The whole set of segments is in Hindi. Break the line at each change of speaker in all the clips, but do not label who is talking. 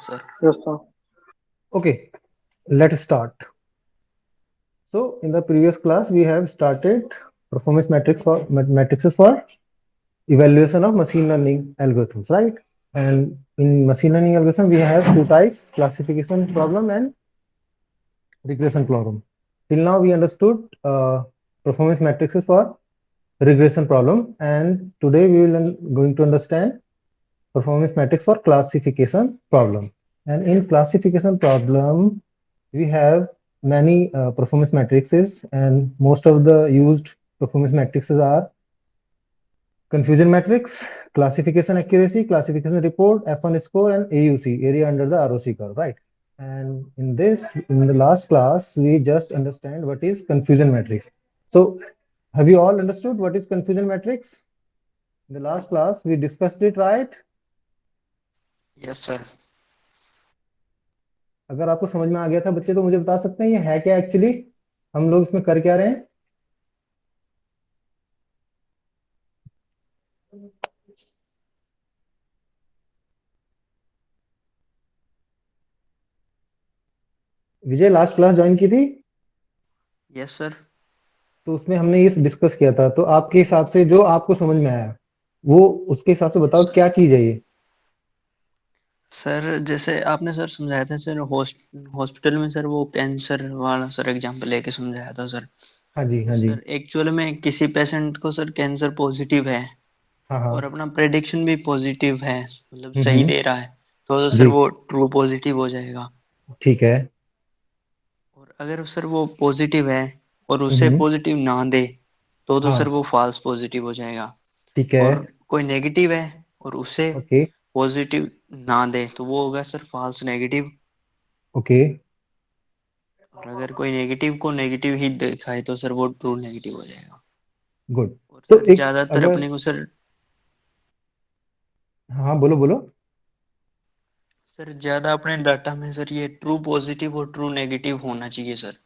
sir.
Yes, sir.
Okay, let's start. So, in the previous class, we have started performance matrices for evaluation of machine learning algorithms, right? And in machine learning algorithm, we have two types: classification problem and regression problem. Till now, we understood performance matrices for regression problem, and today we will going to understand performance matrix for classification problem. And in classification problem, we have many performance matrices, and most of the used performance matrices are confusion matrix, classification accuracy, classification report, F1 score, and AUC, area under the ROC curve, right? And in the last class, we just understand what is confusion matrix. So, have you all understood what is confusion matrix? In the last class, we discussed it, right?
Yes, sir.
अगर आपको समझ में आ गया था बच्चे तो मुझे बता सकते हैं ये है क्या एक्चुअली, हम लोग इसमें कर क्या रहे हैं। विजय लास्ट क्लास ज्वाइन की थी
Yes, sir.
तो उसमें हमने ये डिस्कस किया था, तो आपके हिसाब से जो आपको समझ में आया वो उसके हिसाब से
Yes,
बताओ
sir.
क्या चीज है ये।
सर जैसे आपने सर समझाया था सर हॉस्पिटल में सर वो कैंसर वाला सर एग्जांपल लेके समझाया था सर।
हाँ जी,
तो
हाँ जी।
सर एक्चुअल में किसी पेशेंट को सर कैंसर पॉजिटिव है
हाँ
और
हाँ।
अपना प्रेडिक्शन भी पॉजिटिव है, मतलब सही
हम्म।
दे रहा है, तो
हाँ
सर
जी।
वो ट्रू पॉजिटिव हो जाएगा।
ठीक है।
और अगर सर वो पॉजिटिव है और उसे
हम्म।
पॉजिटिव ना दे तो सर
हाँ।
वो फॉल्स पॉजिटिव हो जाएगा।
ठीक है।
और कोई नेगेटिव है और उसे
ओके।
पॉजिटिव ना दे तो वो होगा सर फॉल्स नेगेटिव।
ओके।
और अगर कोई नेगेटिव को नेगेटिव ही दिखाए तो सर वो ट्रू नेगेटिव हो जाएगा।
गुड।
और
तो
सर
एक
ज्यादातर
अगर,
अपने को सर
हाँ बोलो बोलो।
सर ज्यादा अपने डाटा में सर ये ट्रू पॉजिटिव और ट्रू नेगेटिव होना चाहिए सर।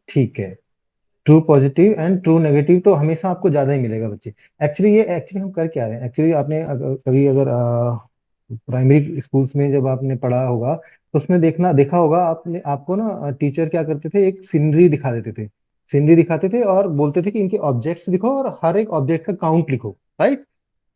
ठीक है, true positive and true negative तो हमेशा आपको ज्यादा ही मिलेगा बच्चे। एक्चुअली हम कर क्या रहे हैं, एक्चुअली आपने कभी अगर प्राइमरी स्कूल्स में जब आपने पढ़ा होगा तो उसमें देखा होगा आपने, आपको ना टीचर क्या करते थे, एक सीनरी दिखा देते थे। सीनरी दिखाते थे और बोलते थे कि इनके ऑब्जेक्ट्स दिखो और हर एक ऑब्जेक्ट का काउंट लिखो, राइट।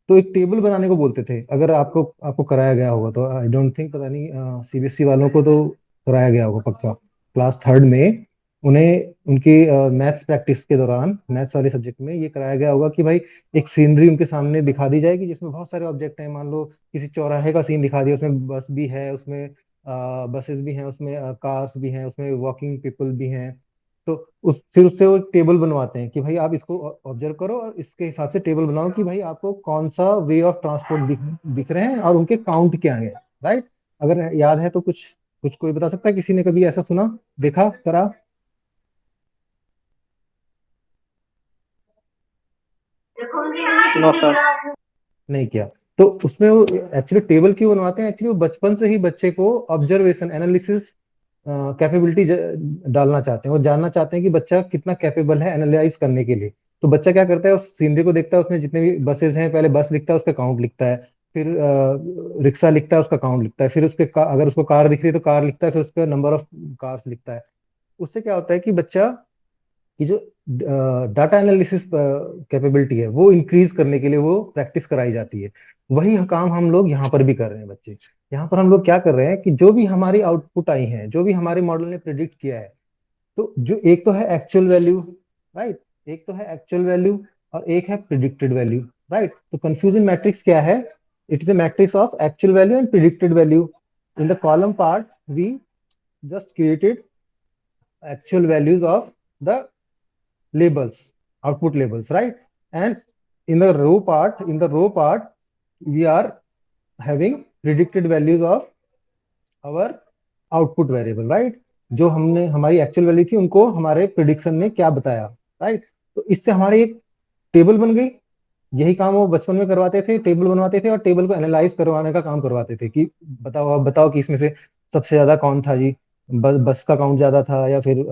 तो एक टेबल बनाने को बोलते थे, अगर आपको आपको कराया गया होगा तो आई डोंट थिंक, पता नहीं सीबीएसई वालों को तो कराया गया होगा पक्का। क्लास थर्ड में उन्हें उनकी मैथ्स प्रैक्टिस के दौरान मैथ्स वाले सब्जेक्ट में ये कराया गया होगा कि भाई एक सीनरी उनके सामने दिखा दी जाएगी जिसमें बहुत सारे ऑब्जेक्ट हैं। मान लो किसी चौराहे का सीन दिखा दिया, उसमें बस भी है, उसमें बसेस भी हैं, उसमें कार्स भी हैं, उसमें वॉकिंग पीपल भी हैं। तो उस फिर उससे वो टेबल बनवाते हैं कि भाई आप इसको ऑब्जर्व करो और इसके हिसाब से टेबल बनाओ कि भाई आपको कौन सा वे ऑफ ट्रांसपोर्ट दिख रहे हैं और उनके काउंट क्या है, राइट। अगर याद है तो कुछ कुछ कोई बता सकता है, किसी ने कभी ऐसा सुना, देखा, करा?
No, sir.
नहीं किया। तो उसमें वो एक्चुअली टेबल क्यों बनवाते हैं, एक्चुअली वो बचपन से ही बच्चे को ऑब्जर्वेशन एनालिसिस कैपेबिलिटी डालना चाहते हैं। वो जानना चाहते हैं कि बच्चा कितना कैपेबल है एनालाइज करने के लिए। तो बच्चा क्या करता है, उस सीनरी को देखता है, उसमें जितने भी बसेस हैं पहले बस लिखता है, उसका काउंट लिखता है। फिर रिक्शा लिखता है, उसका काउंट लिखता है। फिर अगर उसको कार दिख रही है तो कार लिखता है, फिर उसका नंबर ऑफ कार्स लिखता है। उससे क्या होता है कि बच्चा कि जो डाटा एनालिसिस कैपेबिलिटी है वो इंक्रीज करने के लिए वो प्रैक्टिस कराई जाती है। वही काम हम लोग यहाँ पर भी कर रहे हैं बच्चे। यहाँ पर हम लोग क्या कर रहे हैं कि जो भी हमारी आउटपुट आई है, जो भी हमारे मॉडल ने प्रिडिक्ट किया है, तो जो एक तो है एक्चुअल वैल्यू, राइट, एक तो है एक्चुअल वैल्यू और एक है प्रिडिक्टेड वैल्यू, राइट। तो कंफ्यूजन मैट्रिक्स क्या है? It is a matrix of actual value and predicted value. In the column part we just created actual values of the labels, output labels, right? And in the row part, we are having predicted values of our output variable, right. जो हमने हमारी एक्चुअल वैल्यू थी उनको हमारे प्रिडिक्शन ने क्या बताया, राइट। तो इससे हमारी एक टेबल बन गई। यही काम वो बचपन में करवाते थे, टेबल बनवाते थे और टेबल को एनालाइज करवाने का काम करवाते थे कि बताओ, आप बताओ कि इसमें से सबसे ज्यादा कौन था जी, बस का काउंट ज्यादा था या फिर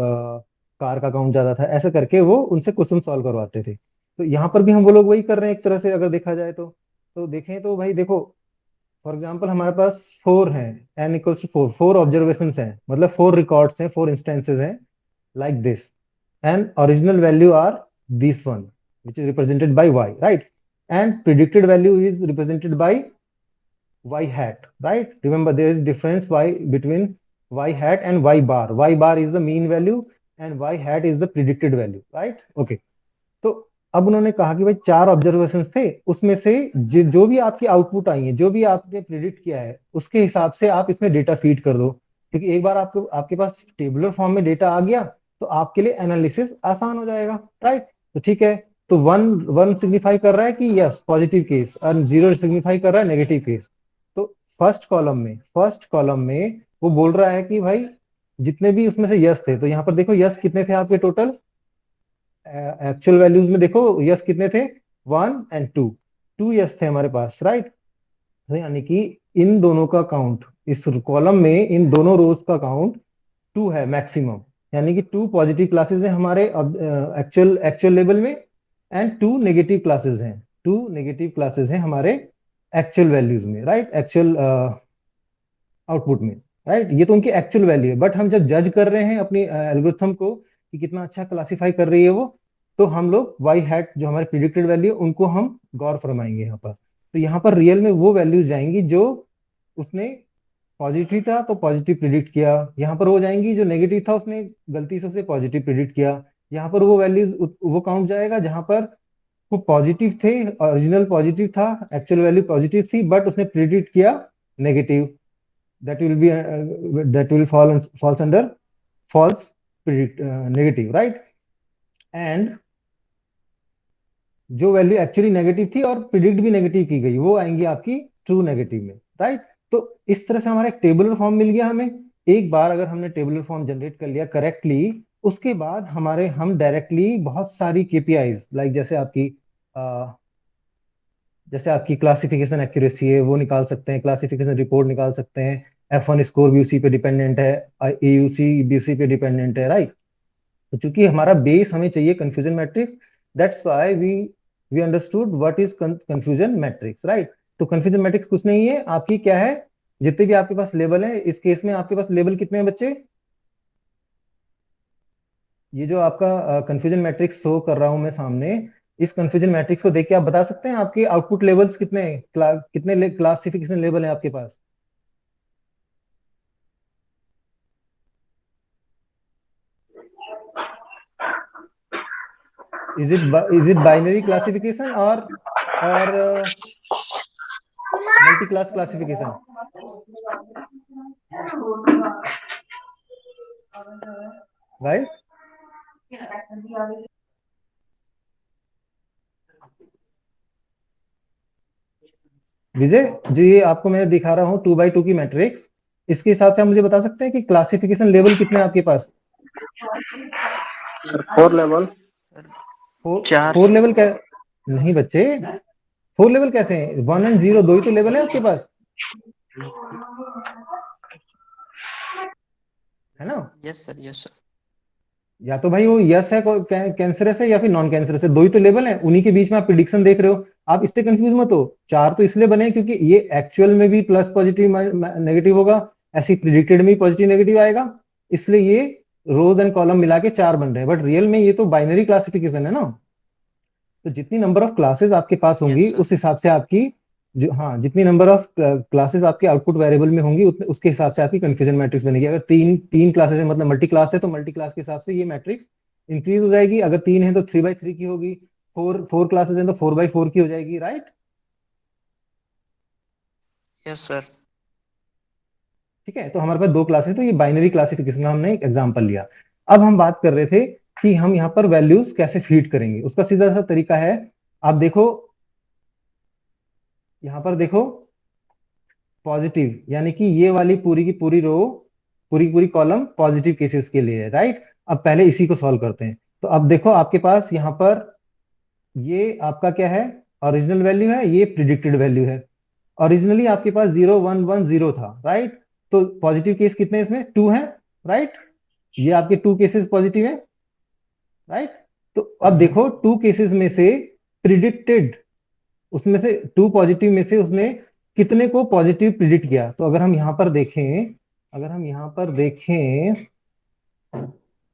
कार का काउंट ज्यादा था, ऐसे करके वो उनसे क्वेश्चन सॉल्व करवाते थे। तो यहाँ पर भी हम वो लोग वही कर रहे हैं एक तरह से, अगर देखा जाए तो देखें तो भाई देखो, फॉर एग्जाम्पल हमारे पास फोर हैं, N equals to four, four observation हैं, मतलब फोर रिकॉर्ड्स हैं, फोर इंस्टेंसेस हैं, like this, and original value are this one, which is represented by y, right? And predicted value is represented by y hat, right? Remember there is difference y between y hat and y bar. Y bar is the mean value and y hat is the predicted value, right? Okay. तो अब उन्होंने कहा कि भाई चार ऑब्जर्वेशंस थे, उसमें से जो भी आपकी आउटपुट आई है, जो भी आपने प्रिडिक्ट किया है, उसके हिसाब से आप इसमें डेटा फीड कर दो, क्योंकि एक बार आपको आपके पास टेबुलर फॉर्म में डेटा आ गया तो आपके लिए एनालिसिस आसान हो जाएगा, राइट? तो ठीक है, तो वन वन सिग्निफाई कर रहा है कि यस पॉजिटिव केस, और जीरो सिग्निफाई कर रहा है नेगेटिव केस। तो फर्स्ट कॉलम में वो बोल रहा है कि भाई जितने भी उसमें से यस थे, तो यहाँ पर देखो यस कितने थे आपके टोटल, एक्चुअल वैल्यूज में देखो यस कितने थे, one and two, two yes थे हमारे पास, राइट? तो यानी कि इन दोनों का काउंट, इस कॉलम में इन दोनों रोज का काउंट टू है मैक्सिमम, यानी कि टू पॉजिटिव क्लासेस हैं हमारे एक्चुअल एक्चुअल लेवल में, एंड टू नेगेटिव क्लासेस हैं, टू नेगेटिव क्लासेस हैं हमारे एक्चुअल वैल्यूज में, राइट? एक्चुअल आउटपुट में, राइट? ये तो उनकी एक्चुअल वैल्यू है, बट हम जब जज कर रहे हैं अपनी एल्गोरिथम को कि कितना अच्छा क्लासिफाई कर रही है वो, तो हम लोग वाई हैट जो हमारे प्रिडिक्टेड वैल्यू है उनको हम गौर फरमाएंगे यहाँ पर। तो यहाँ पर रियल में वो वैल्यूज जाएंगी जो उसने पॉजिटिव था तो पॉजिटिव प्रिडिक्ट किया, यहाँ पर हो जाएंगी जो नेगेटिव था उसने गलती से उसे पॉजिटिव प्रिडिक्ट किया, यहाँ पर वो वैल्यूज वो काउंट जाएगा जहां पर वो पॉजिटिव थे, ओरिजिनल पॉजिटिव था, एक्चुअल वैल्यू पॉजिटिव थी, बट उसने प्रिडिक्ट किया negative, that will be that will falls under false predict negative, right? And जो वैल्यू एक्चुअली नेगेटिव थी और प्रिडिक्ट भी नेगेटिव की गई वो आएंगी आपकी ट्रू नेगेटिव में, राइट? तो इस तरह से हमारा एक टेबुलर फॉर्म मिल गया हमें। एक बार अगर हमने टेबुलर फॉर्म जनरेट कर लिया करेक्टली, उसके बाद हमारे हम डायरेक्टली बहुत सारी केपीआईज लाइक जैसे आपकी क्लासिफिकेशन एक्यूरेसी है वो निकाल सकते हैं, क्लासिफिकेशन रिपोर्ट निकाल सकते हैं, F1 स्कोर भी उसी पे डिपेंडेंट है, AUC भी उसी पे डिपेंडेंट है, राइट? तो चूंकि हमारा बेस हमें चाहिए confusion matrix, that's why we understood what is confusion matrix, right? तो कंफ्यूजन मैट्रिक्स कुछ नहीं है, आपकी क्या है, जितने भी आपके पास लेबल है, इस केस में आपके पास लेबल कितने हैं बच्चे? ये जो आपका कंफ्यूजन मैट्रिक्स शो कर रहा हूं मैं सामने, इस कंफ्यूजन मैट्रिक्स को देख के आप बता सकते हैं आपके आउटपुट लेवल्स कितने हैं, कितने क्लासिफिकेशन लेवल हैं आपके पास? इज इट बाइनरी क्लासिफिकेशन और मल्टी क्लास क्लासिफिकेशन? गाइस, विजय, जो ये आपको मैं दिखा रहा हूँ टू बाई टू की मैट्रिक्स, इसके हिसाब से आप मुझे बता सकते हैं कि क्लासिफिकेशन लेवल कितने हैं आपके पास?
Four level.
सर
फोर,
चार।
फोर लेवल क्या? नहीं बच्चे, फोर लेवल कैसे हैं? वन एंड जीरो दो ही तो लेवल है आपके पास, है ना?
Yes sir, yes sir.
या तो भाई वो यस है, कैंसरस है, या फिर नॉन कैंसरस है, दो ही तो लेवल है, उन्हीं के बीच में आप प्रिडिक्शन देख रहे हो। आप इससे कंफ्यूज मत हो, चार तो इसलिए बने हैं क्योंकि ये एक्चुअल में भी प्लस पॉजिटिव नेगेटिव होगा, ऐसे प्रिडिक्टेड में भी पॉजिटिव नेगेटिव आएगा, इसलिए ये रोज एंड कॉलम मिला के चार बन रहे हैं, बट रियल में ये तो बाइनरी क्लासिफिकेशन है ना। तो जितनी नंबर ऑफ क्लासेस आपके पास होंगी
यस सर।
उस हिसाब से आपकी, जो हाँ जितनी नंबर ऑफ क्लासेस आपके आउटपुट वेरिएबल में होंगी उसके हिसाब से आपकी कंफ्यूजन मैट्रिक्स बनेगी। अगर तीन तीन क्लासेस है मतलब मल्टी क्लास है, तो मल्टी क्लास के हिसाब से ये मैट्रिक्स इंक्रीज हो जाएगी, अगर तीन है तो थ्री बाई थ्री की होगी, फोर फोर क्लासेस है तो फोर बाई फोर की हो जाएगी, राइट?
Yes sir.
ठीक है, तो हमारे पास दो क्लासेस, तो ये बाइनरी क्लासिफिकेशन का हमने एक एग्जांपल लिया। अब हम बात कर रहे थे कि हम यहाँ पर वैल्यूज कैसे फीड करेंगे, उसका सीधा सा तरीका है, आप देखो यहाँ पर देखो, पॉजिटिव यानी कि ये वाली पूरी की पूरी रो, पूरी की पूरी कॉलम पॉजिटिव केसेस के लिए है, राइट? अब पहले इसी को सॉल्व करते हैं। तो अब देखो आपके पास यहाँ पर ये आपका क्या है, ओरिजिनल वैल्यू है, ये प्रिडिक्टेड वैल्यू है। ओरिजिनली आपके पास 0 1 1 0 था, राइट? तो पॉजिटिव केस कितने हैं इसमें, टू है, राइट? ये आपके टू केसेस पॉजिटिव है, राइट? तो अब देखो टू केसेस में से प्रिडिक्टेड, उसमें से टू पॉजिटिव में से उसने कितने को पॉजिटिव प्रिडिक्ट किया। तो अगर हम यहाँ पर देखें, अगर हम यहाँ पर देखें,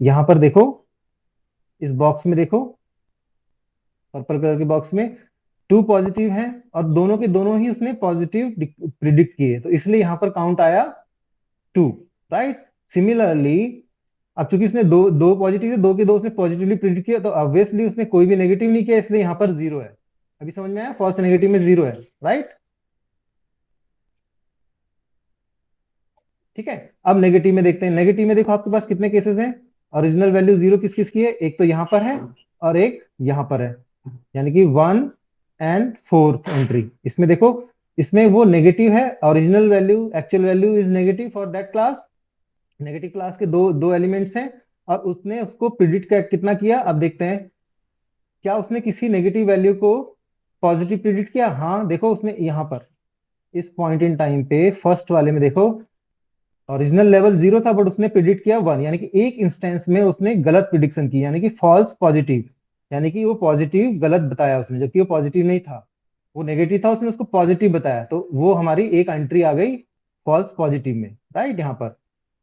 यहाँ पर देखो, इस बॉक्स में देखो, पर्पल कलर के बॉक्स में 2 पॉजिटिव हैं और दोनों के दोनों ही उसने पॉजिटिव प्रिडिक्ट किए, तो इसलिए यहाँ पर काउंट आया 2। राइट। सिमिलरली, अब चूंकि उसने दो दो पॉजिटिव है, दो के दो उसने पॉजिटिवली प्रिडिक्ट किया, तो ऑब्वियसली उसने कोई भी नेगेटिव नहीं किया, इसलिए यहाँ पर जीरो है। अभी समझ में आया, फॉल्स नेगेटिव में जीरो है। राइट। ठीक है। अब नेगेटिव में देखते हैं। नेगेटिव में देखो आपके पास कितने केसेस हैं। ओरिजिनल वैल्यू जीरो किस किस की है, एक तो यहां पर है और एक यहां पर है, यानी कि 1 एंड 4 एंट्री। इसमें देखो, इसमें वो नेगेटिव है, original value actual value is negative for that class. Negative class के दो दो एलिमेंट्स हैं और उसने उसको प्रिडिक्ट कितना किया, अब देखते हैं। क्या उसने किसी नेगेटिव वैल्यू को पॉजिटिव प्रिडिक्ट किया? हाँ, देखो उसने यहां पर इस पॉइंट इन टाइम पे फर्स्ट वाले में देखो, ओरिजिनल लेवल जीरो था बट उसने प्रिडिक्ट किया 1, यानी कि एक इंस्टेंस में उसने गलत प्रिडिक्शन की, यानी कि फॉल्स पॉजिटिव, यानी कि वो पॉजिटिव गलत बताया उसने, जबकि वो पॉजिटिव नहीं था, वो नेगेटिव था, उसने उसको पॉजिटिव बताया, तो वो हमारी एक एंट्री आ गई फॉल्स पॉजिटिव में। राइट, यहाँ पर।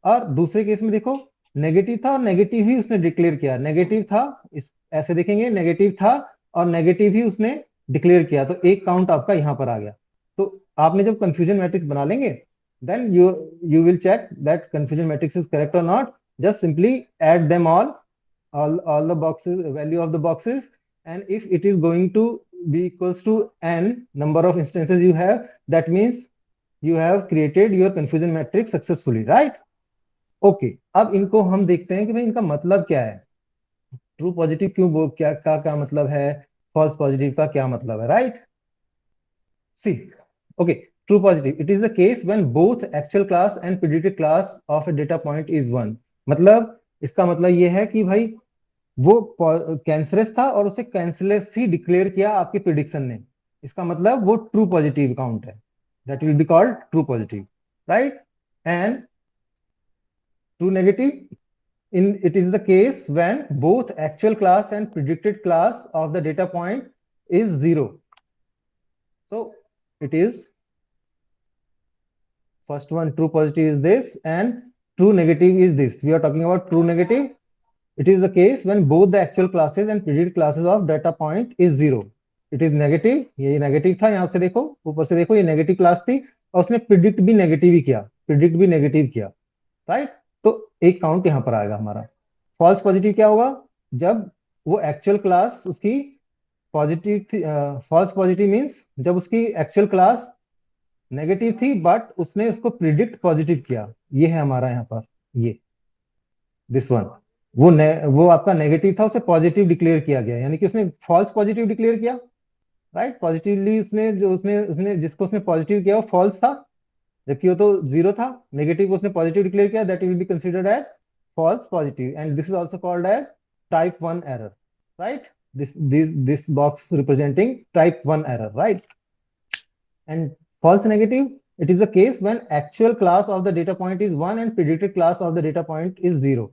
और दूसरे केस में देखो, नेगेटिव था और नेगेटिव ही उसने डिक्लेयर किया, नेगेटिव था, इस ऐसे देखेंगे, नेगेटिव था और नेगेटिव ही उसने डिक्लेयर किया, तो एक काउंट आपका यहाँ पर आ गया। तो आपने जब कंफ्यूजन मैट्रिक्स बना लेंगे, then you will check that confusion matrix is correct or not. Just simply add them all the boxes, value of the boxes, and if it is going to be equals to n number of instances you have, that means you have created your confusion matrix successfully, right? Okay, अब इनको हम देखते हैं कि भाई इनका मतलब क्या है, ट्रू पॉजिटिव क्यों क्या क्या मतलब है, फॉल्स पॉजिटिव का क्या मतलब है। Right. See, okay, true positive. It is the case when both actual class and predicted class of a data point is one. मतलब इसका मतलब ये है कि भाई वो कैंसरस था और उसे कैंसरस ही डिक्लेयर किया आपके प्रिडिक्शन ने, इसका मतलब वो ट्रू पॉजिटिव काउंट है, that will be called true positive. Right. And true negative, in it is the case when both actual class and predicted class of the data point is zero. So it is first one, true positive is this, and true negative is this. We are talking about true negative. It is the case when both the actual classes and predicted classes of data point is zero. It is negative, ये नेगेटिव था, यहां से देखो, ऊपर से देखो, ये नेगेटिव क्लास थी और उसने प्रिडिक्ट भी नेगेटिव ही किया, प्रिडिक्ट भी नेगेटिव किया। राइट। तो एक काउंट यहां पर आएगा हमारा। फॉल्स पॉजिटिव क्या होगा, जब वो एक्चुअल क्लास उसकी पॉजिटिव थी, फॉल्स पॉजिटिव मीन्स जब उसकी एक्चुअल क्लास नेगेटिव थी बट उसने उसको प्रिडिक्ट पॉजिटिव किया, ये है हमारा यहाँ पर, ये दिस वन। वो आपका नेगेटिव था, उसे पॉजिटिव डिक्लेयर किया गया, यानी कि उसने फॉल्स पॉजिटिव डिक्लेयर किया। राइट। पॉजिटिवली उसने जो उसने उसने जिसको उसने पॉजिटिव किया वो फॉल्स था, जबकि वो तो जीरो था। नेगेटिव को उसने पॉजिटिव डिक्लेयर किया, that will be considered as false positive, and this is also called as type 1 error. Right. This box representing type 1 error. Right. And false negative, it is the case when actual class of the data point is 1 and predicted class of the data point is 0.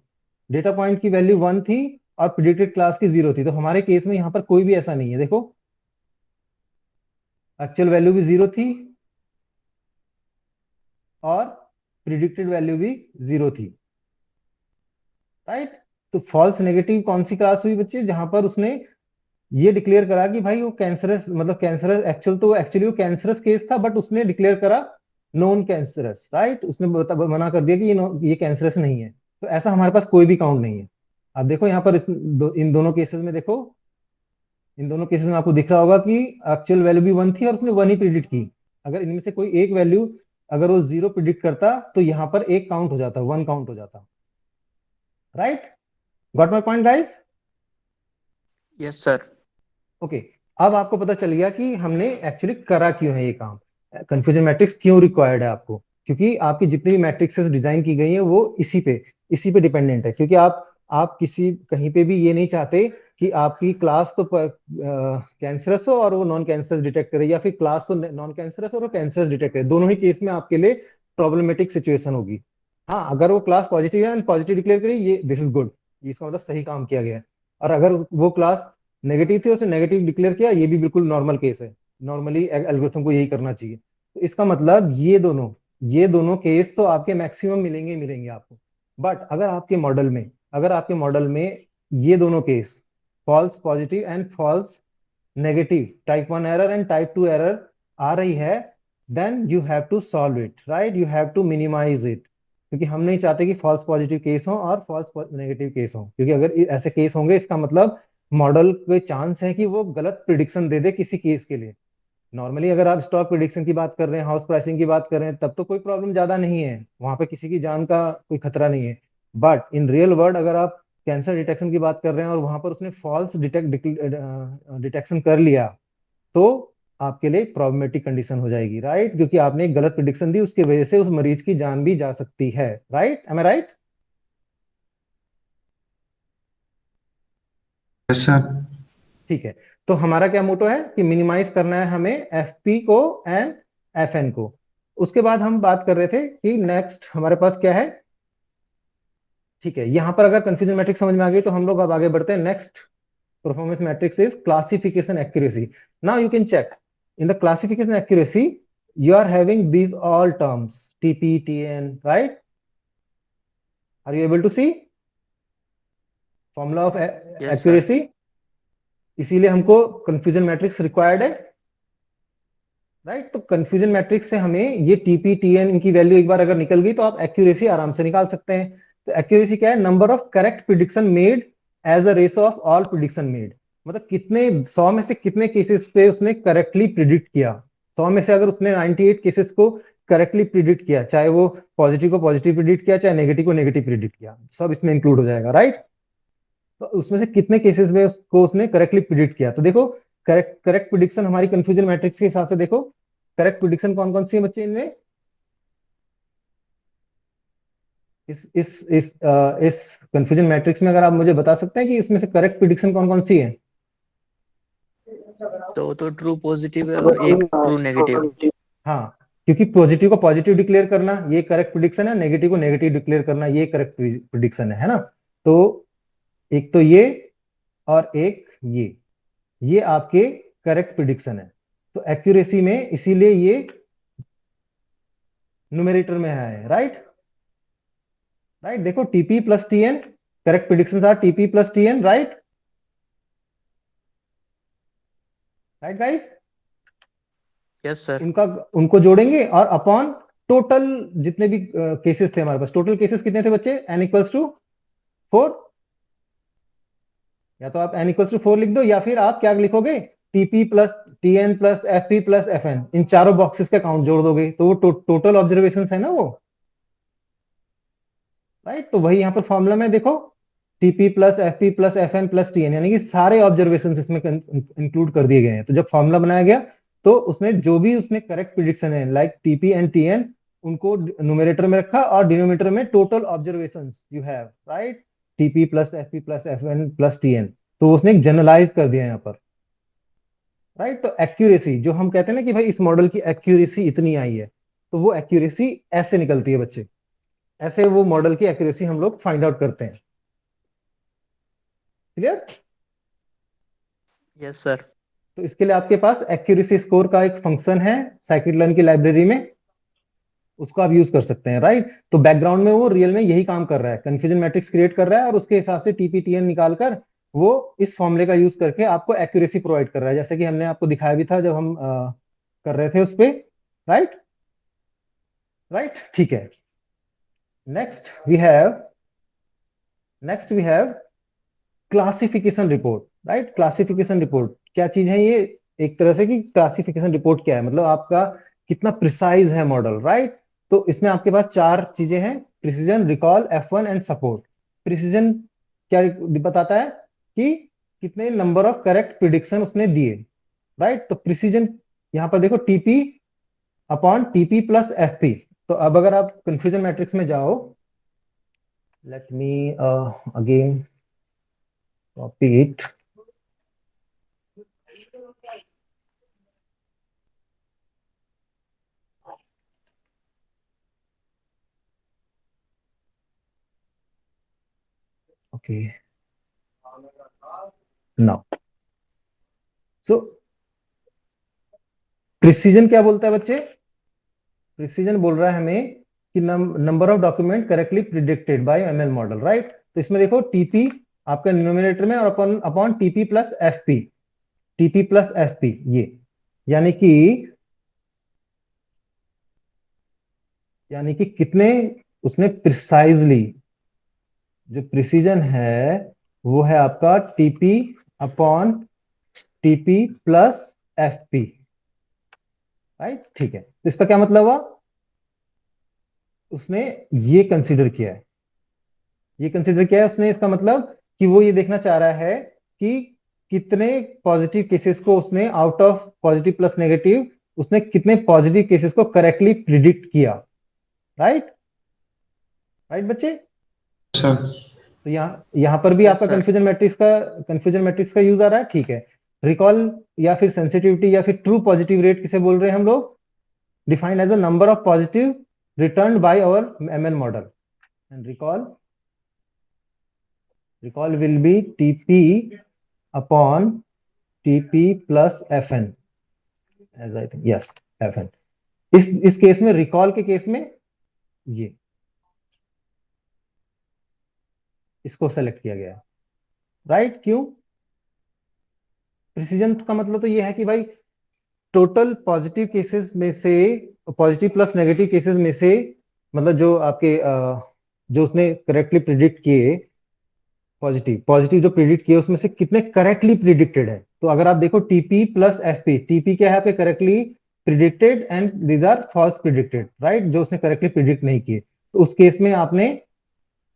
Data point की वैल्यू 1 थी और प्रिडिक्टेड क्लास की 0 थी, तो हमारे केस में यहां पर कोई भी ऐसा नहीं है। देखो, एक्चुअल वैल्यू भी 0 थी और प्रिडिक्टेड वैल्यू भी 0 थी। राइट। तो फॉल्स नेगेटिव कौन सी क्लास हुई बच्चे, जहां पर उसने ये डिक्लेयर करा कि भाई वो कैंसरस, मतलब कैंसरस, एक्चुअली वो कैंसरस केस था बट उसने डिक्लेयर करा नॉन कैंसरस। राइट। उसने मना कर दिया कि ये कैंसरस नहीं है, तो ऐसा हमारे पास कोई भी काउंट नहीं है। अब देखो यहाँ पर इन दोनों केसेस में देखो, इन दोनों केसेस में आपको दिख रहा होगा कि एक्चुअल वैल्यू भी 1 थी और उसने 1 ही प्रिडिक्ट की। अगर इनमें से कोई एक वैल्यू अगर वो 0 प्रिडिक्ट करता तो यहाँ पर एक काउंट हो जाता, 1 काउंट हो जाता। Right. Got my point guys?
Yes sir.
Okay. अब आपको पता चल गया कि हमने एक्चुअली करा क्यों है ये काम, कंफ्यूजन मैट्रिक्स क्यों रिक्वायर्ड है आपको, क्योंकि आपकी जितनी भी मैट्रिक्सेस डिजाइन की गई है वो इसी पे डिपेंडेंट है, क्योंकि आप किसी कहीं पे भी ये नहीं चाहते कि आपकी क्लास तो कैंसरस हो और वो नॉन कैंसरस डिटेक्ट करे, या फिर क्लास तो नॉन कैंसरस और वो कैंसरस डिटेक्ट करे, दोनों ही केस में आपके लिए प्रॉब्लमेटिक सिचुएशन होगी। हाँ, अगर वो क्लास पॉजिटिव है एंड पॉजिटिव डिक्लेयर करे, ये दिस इज गुड, इसका मतलब सही काम किया गया है। और अगर वो क्लास नेगेटिव थी, उसने नेगेटिव डिक्लेयर किया, ये भी बिल्कुल नॉर्मल केस है, नॉर्मली एल्गोरिथम को यही करना चाहिए। तो इसका मतलब ये दोनों केस तो आपके मैक्सिमम मिलेंगे ही मिलेंगे आपको। बट अगर आपके मॉडल में ये दोनों case, false positive and false negative, type 1 error and type 2 error आ रही है, then you have to solve it, right, you have to minimize it. क्योंकि हम नहीं चाहते कि फॉल्स पॉजिटिव केस हो और फॉल्स नेगेटिव केस हो, क्योंकि अगर ऐसे केस होंगे इसका मतलब मॉडल के चांस है कि वो गलत प्रिडिक्शन दे दे किसी केस के लिए। नॉर्मली अगर आप स्टॉक प्रिडिक्शन की बात कर रहे हैं, हाउस प्राइसिंग की बात कर रहे हैं, तब तो कोई प्रॉब्लम ज्यादा नहीं है, वहां पे किसी की जान का कोई खतरा नहीं है। बट इन रियल वर्ल्ड अगर आप कैंसर डिटेक्शन की बात कर रहे हैं और वहां पर उसने फॉल्स डिटेक्शन कर लिया, तो आपके लिए प्रॉब्लमेटिक कंडीशन हो जाएगी, राइट, क्योंकि आपने एक गलत प्रिडिक्शन दी, उसकी वजह से उस मरीज की जान भी जा सकती है। राइट, एम आई राइट?
Yes sir.
ठीक है। तो हमारा क्या मोटो है कि मिनिमाइज करना है हमें एफ पी को एंड एफ एन को। उसके बाद हम बात कर रहे थे कि नेक्स्ट हमारे पास क्या है। ठीक है, यहां पर अगर कंफ्यूजन मैट्रिक्स समझ में आ गई तो हम लोग अब आगे बढ़ते हैं। Next performance matrix is classification accuracy. Now you can check in the classification accuracy, you are having these all terms, TP, TN, right? Are you able to see formula of
yes sir.
accuracy? इसीलिए हमको कंफ्यूजन मैट्रिक्स रिक्वायर्ड है, राइट। तो कंफ्यूजन मैट्रिक्स से हमें ये टीपी टीएन इनकी वैल्यू एक बार अगर निकल गई तो आप एक्यूरेसी आराम से निकाल सकते हैं। तो एक्यूरेसी क्या है? Number of correct prediction made as a ratio of all prediction made. मतलब कितने 100 में से कितने केसेस पे उसने करेक्टली प्रिडिक्ट किया। 100 में से अगर उसने 98 केसेस को करेक्टली प्रिडिक्ट किया, चाहे वो पॉजिटिव को पॉजिटिव प्रिडिक्ट किया, चाहे नेगेटिव को नेगेटिव प्रिडिक्ट किया, सब इसमें इंक्लूड हो जाएगा, राइट। तो उसमें से कितने केसेस में उसको उसने करेक्टली प्रिडिक्ट किया। तो देखो, करेक्ट करेक्ट प्रिडिक्शन हमारी कंफ्यूजन मैट्रिक्स के हिसाब से देखो, करेक्ट प्रिडिक्शन कौन कौन सी है बच्चे इनमें? इस कंफ्यूजन मैट्रिक्स में अगर आप मुझे बता सकते हैं कि इसमें से करेक्ट प्रिडिक्शन कौन कौन सी है?
दो तो ट्रू पॉजिटिव है और एक ट्रू नेगेटिव।
हाँ, क्योंकि पॉजिटिव को पॉजिटिव डिक्लेयर करना ये करेक्ट प्रिडिक्शन है, नेगेटिव को नेगेटिव डिक्लेयर करना ये करेक्ट प्रिडिक्शन है ना। तो एक तो ये और एक ये आपके करेक्ट प्रिडिक्शन है। तो एक्यूरेसी में इसीलिए ये न्यूमेरेटर में है, राइट। राइट, देखो TP plus TN, correct prediction are TP plus TN, right. Right guys,
yes sir.
उनका उनको जोड़ेंगे और अपॉन टोटल जितने भी केसेस थे हमारे पास। टोटल केसेस कितने थे बच्चे? N equals to 4। या तो आप एन इक्वल्स टू 4 लिख दो, या फिर आप क्या लिखोगे? TP plus TN plus F P plus F N, इन चारों बॉक्सेस का काउंट जोड़ दोगे तो वो टोटल ऑब्जर्वेशन है ना वो, राइट। तो वही यहाँ पर फॉर्मूला में देखो, TP plus F P plus F N plus T N, यानी कि सारे ऑब्जर्वेशन इसमें इंक्लूड कर दिए गए हैं। तो जब फॉर्मूला बनाया गया तो उसमें जो भी उसने करेक्ट प्रिडिक्शन है like TP and T N, उनको न्यूमेरेटर में रखा और डिनोमिनेटर में total observation you have, right, TP plus F P plus F N plus T N. तो उसने जनरलाइज कर दिया यहाँ पर, राइट। तो एक्यूरेसी जो हम कहते हैं ना कि भाई इस मॉडल की एक्यूरेसी इतनी आई है, तो वो एक्यूरेसी ऐसे निकलती है बच्चे। ऐसे वो मॉडल की एक्यूरेसी हम लोग फाइंड आउट करते हैं। क्लियर?
Yes sir.
तो इसके लिए आपके पास एक्यूरेसी स्कोर का एक फंक्शन है साइकिट लर्न की लाइब्रेरी में, उसको आप यूज कर सकते हैं, राइट। तो बैकग्राउंड में वो रियल में यही काम कर रहा है, कंफ्यूजन मैट्रिक्स क्रिएट कर रहा है और उसके हिसाब से टीपीटीएन निकालकर वो इस फॉर्मूले का यूज करके आपको एक्यूरेसी प्रोवाइड कर रहा है, जैसे कि हमने आपको दिखाया भी था जब हम कर रहे थे उस पे, राइट। राइट, ठीक है। Next we have next we have classification report, right. Classification report क्या चीज है ये? एक तरह से कि क्लासिफिकेशन रिपोर्ट क्या है, मतलब आपका कितना प्रिसाइज है मॉडल, राइट। तो इसमें आपके पास चार चीजें हैं: precision, recall, F1 and support. Precision क्या बताता है कि कितने नंबर ऑफ करेक्ट प्रिडिक्शन उसने दिए, राइट। तो प्रिसीजन यहां पर देखो TP upon TP plus FP. तो अब अगर आप कंफ्यूजन मैट्रिक्स में जाओ, let me again copy it. Okay, now so precision क्या बोलता है बच्चे? प्रिसीजन बोल रहा है हमें कि number of document correctly predicted by ML model, right. तो इसमें देखो टीपी आपका न्यूमरेटर में, और upon upon TP plus FP, TP plus FP, ये यानी कि कितने उसने प्रिसाइजली, जो प्रिसीजन है वो है आपका TP upon TP plus FP, right. ठीक है, तो इसका क्या मतलब हुआ, उसने ये कंसीडर किया है, ये कंसीडर किया है उसने, इसका मतलब कि वो ये देखना चाह रहा है कि कितने पॉजिटिव केसेस को उसने out of positive plus negative, उसने कितने पॉजिटिव केसेस को करेक्टली प्रिडिक्ट किया, राइट। राइट बच्चे।
अच्छा।
तो यहाँ पर भी
यस
आपका
सर।
कंफ्यूजन मैट्रिक्स का यूज आ रहा है, ठीक है। रिकॉल या फिर सेंसिटिविटी या फिर ट्रू पॉजिटिव रेट किसे बोल रहे हैं हम लोग, defined as a number of positive return by our ML model, and recall will be TP upon TP plus FN, as I think, yes, FN. इस केस में, रिकॉल के केस में, ये इसको सेलेक्ट किया गया है, राइट। क्यों? प्रिसीजन का मतलब तो ये है कि भाई टोटल पॉजिटिव केसेस में से, पॉजिटिव प्लस नेगेटिव केसेस में से, मतलब जो आपके जो उसने करेक्टली प्रिडिक्ट किए, पॉजिटिव पॉजिटिव जो प्रिडिक्ट किए उसमें से कितने करेक्टली प्रिडिक्टेड है। तो अगर आप देखो टीपी प्लस एफपी, टीपी क्या है आपके correctly predicted and these are false predicted, right, जो उसने करेक्टली प्रिडिक्ट नहीं किए। तो उस केस में आपने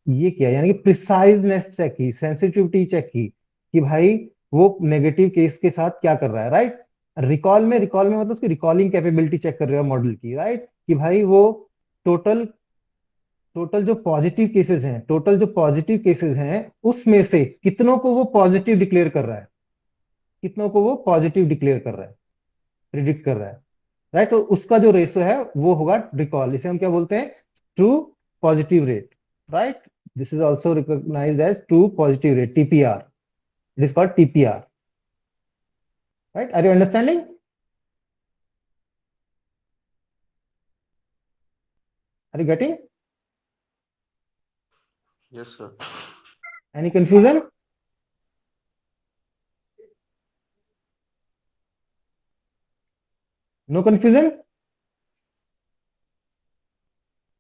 ये किया, यानी कि प्रिसाइजनेस चेक की, सेंसिटिविटी चेक की कि भाई वो नेगेटिव केस के साथ क्या कर रहा है, राइट। रिकॉल में मतलब उसकी रिकॉलिंग कैपेबिलिटी चेक कर रहे हो मॉडल की, राइट, कि भाई वो टोटल टोटल जो पॉजिटिव केसेस हैं उसमें से कितनों को वो पॉजिटिव डिक्लेयर कर रहा है, कितनों को वो पॉजिटिव डिक्लेयर कर रहा है, प्रिडिक्ट कर रहा है, राइट। तो उसका जो रेशो है वो होगा रिकॉल, इसे हम क्या बोलते हैं, true positive rate, right. This is also recognized as true positive rate, TPR, it is called TPR, right. Are you understanding? Are you getting?
Yes sir.
Any confusion? No confusion?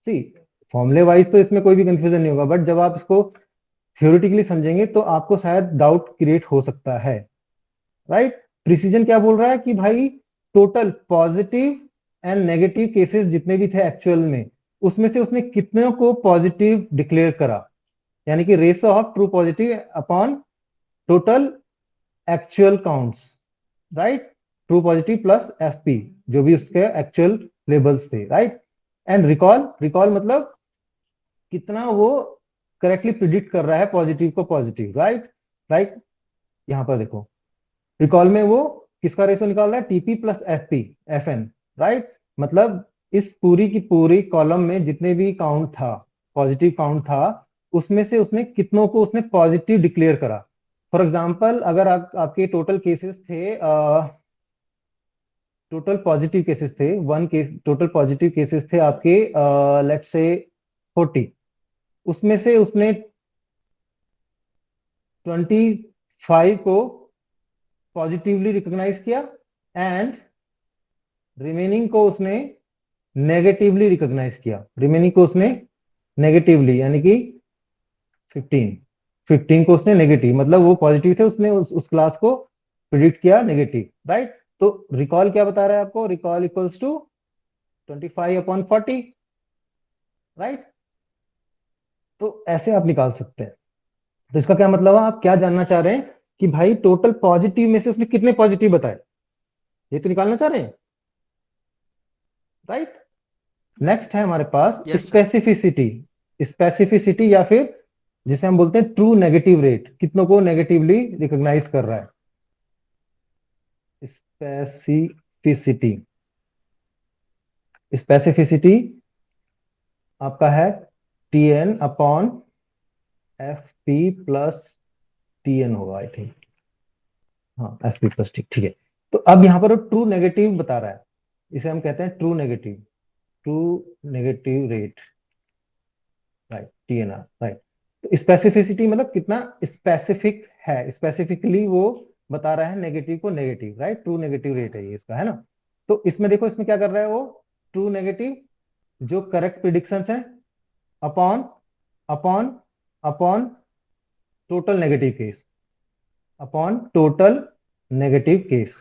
See, फॉर्मूले वाइज तो इसमें कोई भी कंफ्यूजन नहीं होगा, बट जब आप इसको थ्योरेटिकली समझेंगे तो आपको शायद डाउट क्रिएट हो सकता है, राइट। प्रिसीजन क्या बोल रहा है कि भाई total positive and negative cases जितने भी थे एक्चुअल में, उसमें से उसने कितने को पॉजिटिव डिक्लेयर करा, यानी कि ratio of true positive upon total actual counts, right. True positive plus FP, जो भी उसके एक्चुअल लेबल्स थे, राइट। एंड रिकॉल मतलब कितना वो करेक्टली प्रिडिक्ट कर रहा है पॉजिटिव को पॉजिटिव, राइट। राइट, यहां पर देखो रिकॉल में वो किसका रेशो निकाल रहा है, टीपी प्लस एफपी, एफएन, राइट। मतलब इस पूरी की पूरी कॉलम में जितने भी काउंट था, पॉजिटिव काउंट था, उसमें से उसने कितनों को उसने पॉजिटिव डिक्लेयर करा। फॉर एग्जाम्पल, अगर आपके टोटल केसेस थे, टोटल पॉजिटिव केसेस थे, one case, total positive cases थे आपके लेट्स से 40, उसमें से उसने 25 को पॉजिटिवली रिकॉग्नाइज किया, एंड रिमेनिंग को उसने नेगेटिवली रिकॉग्नाइज किया, रिमेनिंग को उसने नेगेटिवली, यानी कि 15, 15 को उसने नेगेटिव, मतलब वो पॉजिटिव थे, उसने उस क्लास को प्रिडिक्ट किया नेगेटिव, राइट। तो रिकॉल क्या बता रहा है आपको, रिकॉल इक्वल्स टू 25/40, राइट। तो ऐसे आप निकाल सकते हैं। तो इसका क्या मतलब है, आप क्या जानना चाह रहे हैं कि भाई टोटल पॉजिटिव में से उसने कितने पॉजिटिव बताए, ये तो निकालना चाह रहे हैं, राइट। नेक्स्ट है हमारे पास
यस सर।
स्पेसिफिसिटी, स्पेसिफिसिटी या फिर जिसे हम बोलते हैं ट्रू नेगेटिव रेट, कितनों को नेगेटिवली रिकॉग्नाइज कर रहा है, स्पेसिफिसिटी। स्पेसिफिसिटी आपका है TN upon F P plus TN होगा, आई थिंक, हाँ, एफ पी प्लस टी, ठीक है। तो अब यहां पर वो ट्रू नेगेटिव बता रहा है, इसे हम कहते हैं true negative, true negative rate, right, TNR, right. तो स्पेसिफिसिटी मतलब कितना स्पेसिफिक है, स्पेसिफिकली वो बता रहा है नेगेटिव को negative, right, true negative rate है ये इसका, है ना। तो इसमें देखो, इसमें क्या कर रहा है वो, ट्रू नेगेटिव जो करेक्ट प्रिडिक्शंस है upon upon upon total negative case, upon total negative case,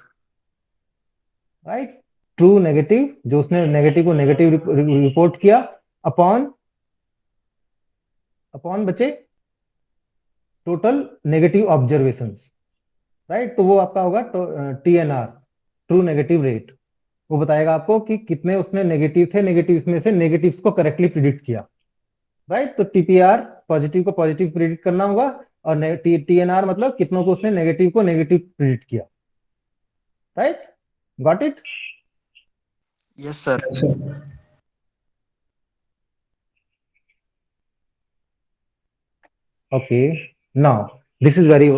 right. True negative जो उसने नेगेटिव को नेगेटिव रिपोर्ट किया, अपॉन अपॉन बचे टोटल नेगेटिव ऑब्जर्वेशंस, राइट। तो वो आपका होगा TNR, ट्रू नेगेटिव रेट। वो बताएगा आपको कि कितने उसने नेगेटिव थे, नेगेटिव में से नेगेटिव्स को करेक्टली प्रिडिक्ट किया, राइट। तो TPR पॉजिटिव को पॉजिटिव प्रिडिक्ट करना होगा, और TNR मतलब कितनों को उसने नेगेटिव को नेगेटिव प्रिडिक्ट किया, right. Got it?
Yes sir.
Yes, sir.
Okay, now this is very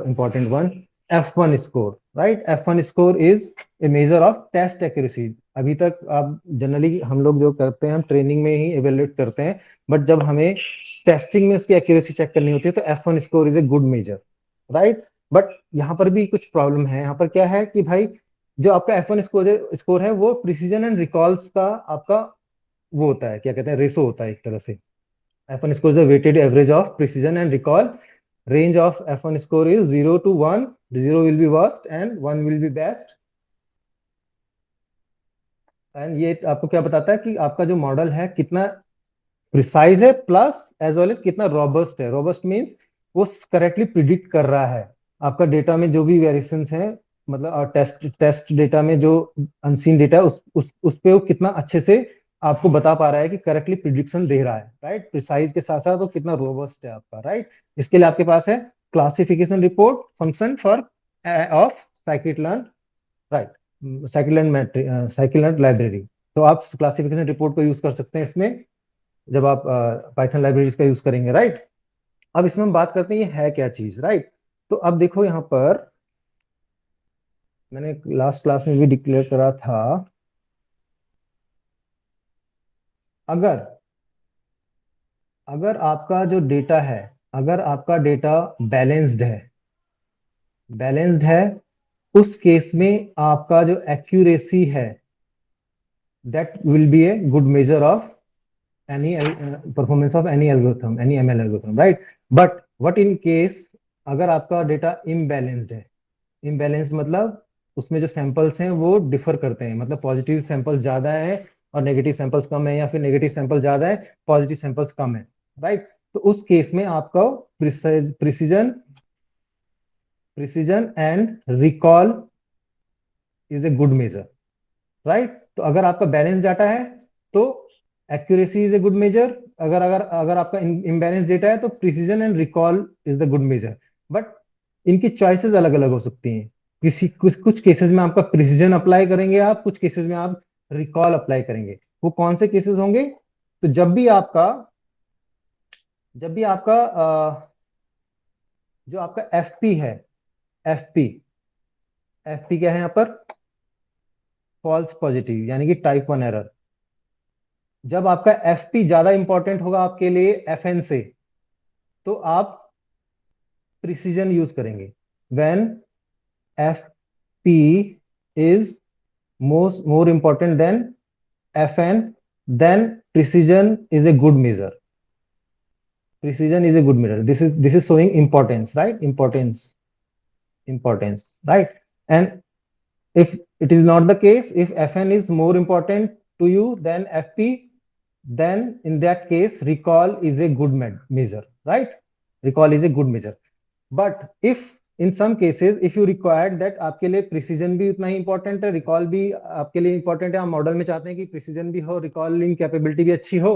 important one. F1 score, right? F1 score is a measure of test accuracy. अभी तक आप जनरली हम लोग जो करते हैं, हम ट्रेनिंग में ही एवेल्युएट करते हैं, बट जब हमें टेस्टिंग में उसकी एक्यूरेसी चेक करनी होती है तो F1 score is a good measure, right. But यहाँ पर भी कुछ प्रॉब्लम है। यहाँ पर क्या है कि भाई जो आपका F1 स्कोर है वो प्रिसीजन एंड रिकॉल्स का आपका वो होता है, क्या कहते हैं, रेशो होता है एक तरह से। F1 score is a weighted average of precision and recall. Range of F1 score is 0 to 1. 0 will be worst and 1 will be best. And ये आपको क्या बताता है कि आपका जो मॉडल है कितना प्रिसाइज है, प्लस एज वेल एज कितना रॉबस्ट है। रॉबस्ट मींस वो करेक्टली प्रिडिक्ट कर रहा है आपका डेटा में जो भी वेरिएशंस है, मतलब और टेस्ट डेटा में जो अनसीन डेटा है उस पे वो कितना अच्छे से आपको बता पा रहा है कि करेक्टली प्रिडिक्शन दे रहा है, राइट। प्रिसाइज के साथ साथ वो कितना रोबस्ट है आपका, राइट। इसके लिए आपके पास है classification report function for of scikit learn, right, cycle learn library. तो आप क्लासिफिकेशन रिपोर्ट को यूज कर सकते हैं इसमें जब आप पाइथन लाइब्रेरीज का यूज करेंगे, राइट। अब इसमें हम बात करते हैं ये है क्या चीज, राइट। तो अब देखो यहाँ पर मैंने लास्ट क्लास में भी डिक्लेयर करा था, अगर अगर आपका जो डेटा है, अगर आपका डेटा बैलेंस्ड है, उस केस में आपका जो एक्यूरेसी है that will B A good measure of any performance of any algorithm, any ML algorithm, right? But what in case अगर आपका डेटा इम्बैलेंस्ड है, इम्बैलेंस्ड मतलब उसमें जो सैंपल्स हैं वो डिफर करते हैं, मतलब पॉजिटिव सैंपल्स ज्यादा है और नेगेटिव सैंपल्स कम है, या फिर नेगेटिव सैंपल ज्यादा है पॉजिटिव सैंपल्स कम है, राइट। तो उस केस में आपका precision precision and recall is a good measure, right. तो अगर आपका बैलेंस डाटा है तो accuracy is a good measure, अगर अगर अगर आपका इम्बैलेंस डेटा है तो precision and recall is the good measure. But इनकी चॉइसेस अलग अलग हो सकती हैं। किसी कुछ केसेस में आपका प्रिसीजन अप्लाई करेंगे आप, कुछ केसेस में आप रिकॉल अप्लाई करेंगे। वो कौन से केसेस होंगे? तो जब भी आपका जो आपका एफपी है, एफपी एफपी क्या है यहाँ पर? फॉल्स पॉजिटिव, यानी कि टाइप 1 एरर। जब आपका एफपी ज्यादा इंपॉर्टेंट होगा आपके लिए एफएन से, तो आप प्रिसीजन यूज करेंगे। When FP is more important then FN, then precision is a good measure. Precision is a good measure. This is showing importance, right? Importance, right? And if it is not the case, if Fn is more important to you than Fp, then in that case recall is a good measure, right? Recall is a good measure. But if in some cases if you required that आपके लिए प्रिसीजन भी उतना ही इंपॉर्टेंट है, रिकॉल भी आपके लिए इंपॉर्टेंट है, आप मॉडल में चाहते हैं कि प्रिसीजन भी हो, रिकॉलिंग कैपेबिलिटी भी अच्छी हो,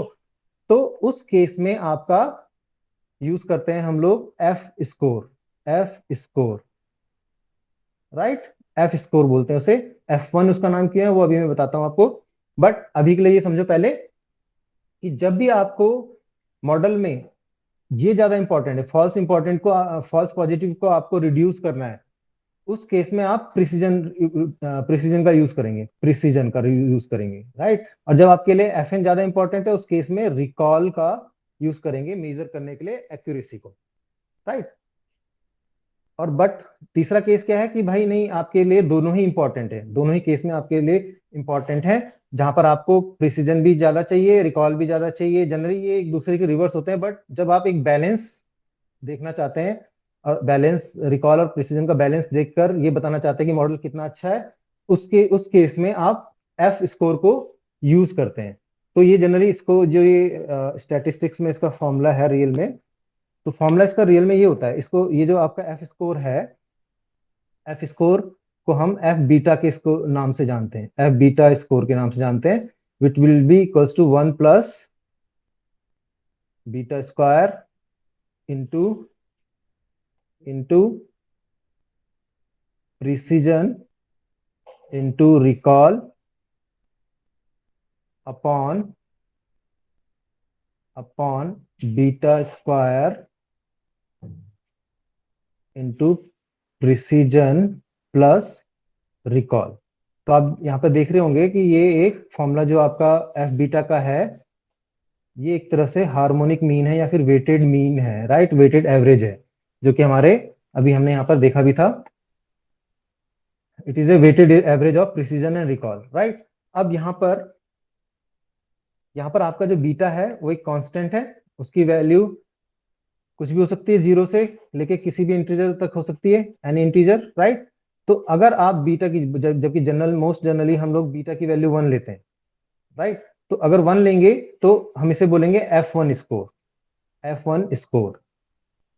तो उस केस में आपका यूज करते हैं हम लोग F score, right. F score बोलते हैं उसे। F1 उसका नाम क्यों है वो अभी मैं बताता हूं आपको, बट अभी के लिए ये समझो पहले कि जब भी आपको मॉडल में ये ज्यादा इंपॉर्टेंट है, फॉल्स पॉजिटिव को आपको रिड्यूस करना है, उस केस में आप प्रिसीजन का यूज करेंगे, राइट। और जब आपके लिए FN ज्यादा इंपॉर्टेंट है, उस केस में रिकॉल का यूज करेंगे मेजर करने के लिए एक्यूरेसी को, राइट। और बट तीसरा केस क्या है कि भाई नहीं, आपके लिए दोनों ही इंपॉर्टेंट है, दोनों ही केस में आपके लिए इंपॉर्टेंट है, जहां पर आपको प्रिसीजन भी ज्यादा चाहिए, रिकॉल भी ज्यादा चाहिए। जनरली ये एक दूसरे के रिवर्स होते हैं, बट जब आप एक बैलेंस देखना चाहते हैं और बैलेंस, रिकॉल और प्रिसीजन का बैलेंस देखकर ये बताना चाहते हैं कि मॉडल कितना अच्छा है, उस केस में आप एफ स्कोर को यूज करते हैं। तो ये जनरली इसको जो ये स्टैटिस्टिक्स में इसका फॉर्मूला है रियल में, तो फॉर्मूला इसका रियल में ये होता है, इसको ये जो आपका एफ स्कोर है, एफ स्कोर को हम एफ बीटा के इसको नाम से जानते हैं, एफ बीटा स्कोर के नाम से जानते हैं, which will be equals to 1 + beta square into into precision into recall upon beta square into precision plus recall. तो आप यहाँ पे देख रहे होंगे कि ये एक फॉर्मूला जो आपका एफ बीटा का है, ये एक तरह से हार्मोनिक मीन है या फिर वेटेड मीन है, राइट, वेटेड एवरेज है, जो कि हमारे अभी हमने यहाँ पर देखा भी था। It is a weighted average of precision and recall, right. अब यहाँ पर आपका जो बीटा है वो एक कांस्टेंट है, उसकी वैल्यू कुछ भी हो सकती है, 0 से लेके किसी भी इंटीजर तक हो सकती है, एनी इंटीजर, राइट। तो अगर आप बीटा की जबकि मोस्ट जनरली हम लोग बीटा की वैल्यू 1 लेते हैं, राइट। तो अगर 1 लेंगे तो हम इसे बोलेंगे F1 स्कोर,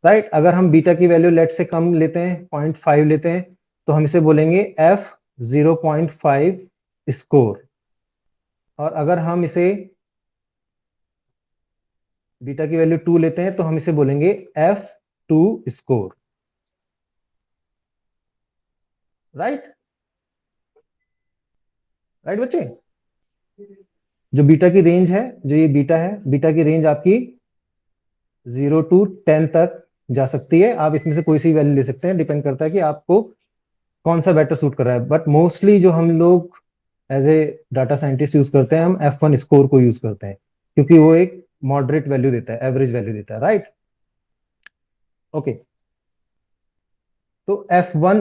राइट। अगर हम बीटा की वैल्यू लेट से कम लेते हैं, 0.5 लेते हैं, तो हम इसे बोलेंगे F0.5 स्कोर। और अगर हम इसे बीटा की वैल्यू 2 लेते हैं, तो हम इसे बोलेंगे F2 स्कोर, राइट। राइट बच्चे, जो बीटा की रेंज है, जो ये बीटा है, बीटा की रेंज आपकी 0 to 10 तक जा सकती है। आप इसमें से कोई सी वैल्यू ले सकते हैं, डिपेंड करता है कि आपको कौन सा बेटर सूट कर रहा है। बट मोस्टली जो हम लोग as a data scientist use करते हैं, हम F1 स्कोर को यूज करते हैं, क्योंकि वो एक मॉडरेट वैल्यू देता है, एवरेज वैल्यू देता है, राइट। ओके, तो F1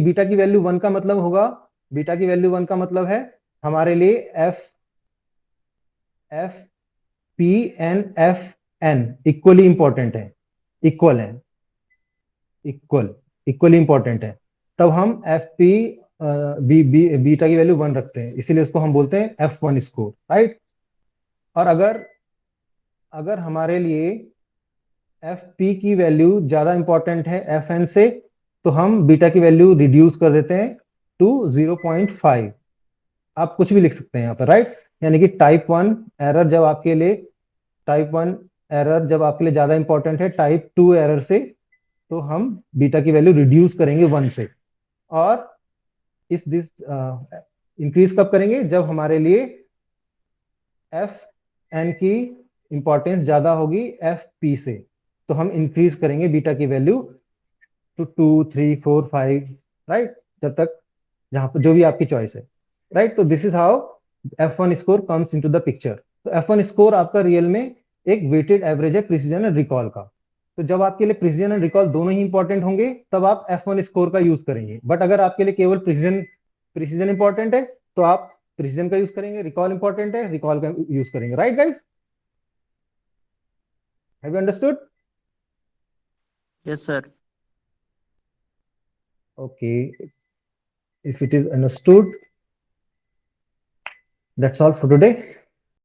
बीटा की वैल्यू 1 का मतलब होगा, बीटा की वैल्यू 1 का मतलब है हमारे लिए F P and FN equally important है, इक्वल है, इक्वली इंपॉर्टेंट है। तब हम एफ पी बीटा की वैल्यू 1 रखते हैं, इसीलिए उसको हम बोलते हैं F1 स्कोर, राइट। और अगर अगर हमारे लिए एफ पी की वैल्यू ज्यादा इंपॉर्टेंट है FN से, तो हम बीटा की वैल्यू रिड्यूस कर देते हैं टू 0.5। आप कुछ भी लिख सकते हैं यहाँ पर, राइट। यानी कि टाइप वन एरर जब आपके लिए ज्यादा इंपॉर्टेंट है टाइप 2 एरर से, तो हम बीटा की वैल्यू रिड्यूस करेंगे 1 से। और इस दिस इंक्रीज कब करेंगे, जब हमारे लिए FN की इंपॉर्टेंस ज्यादा होगी FP से, तो हम इंक्रीज करेंगे बीटा की वैल्यू टू 2, 3, 4, 5, राइट, जब तक, जहां पर जो भी आपकी चॉइस है, राइट। तो this is how F1 score comes into the picture. तो F1 स्कोर आपका रियल में एक वेटेड एवरेज है प्रिसीजन एंड रिकॉल का। तो जब आपके लिए प्रिसीजन एंड रिकॉल दोनों ही इंपॉर्टेंट होंगे, तब आप F1 स्कोर का यूज करेंगे। बट अगर आपके लिए केवल प्रिसीजन प्रिसीजन इंपॉर्टेंट है, तो आप प्रिसीजन का यूज करेंगे, रिकॉल इंपॉर्टेंट है, रिकॉल का यूज करेंगे, right guys. Have you understood?
Yes sir.
Okay, if it is understood, that's all for today.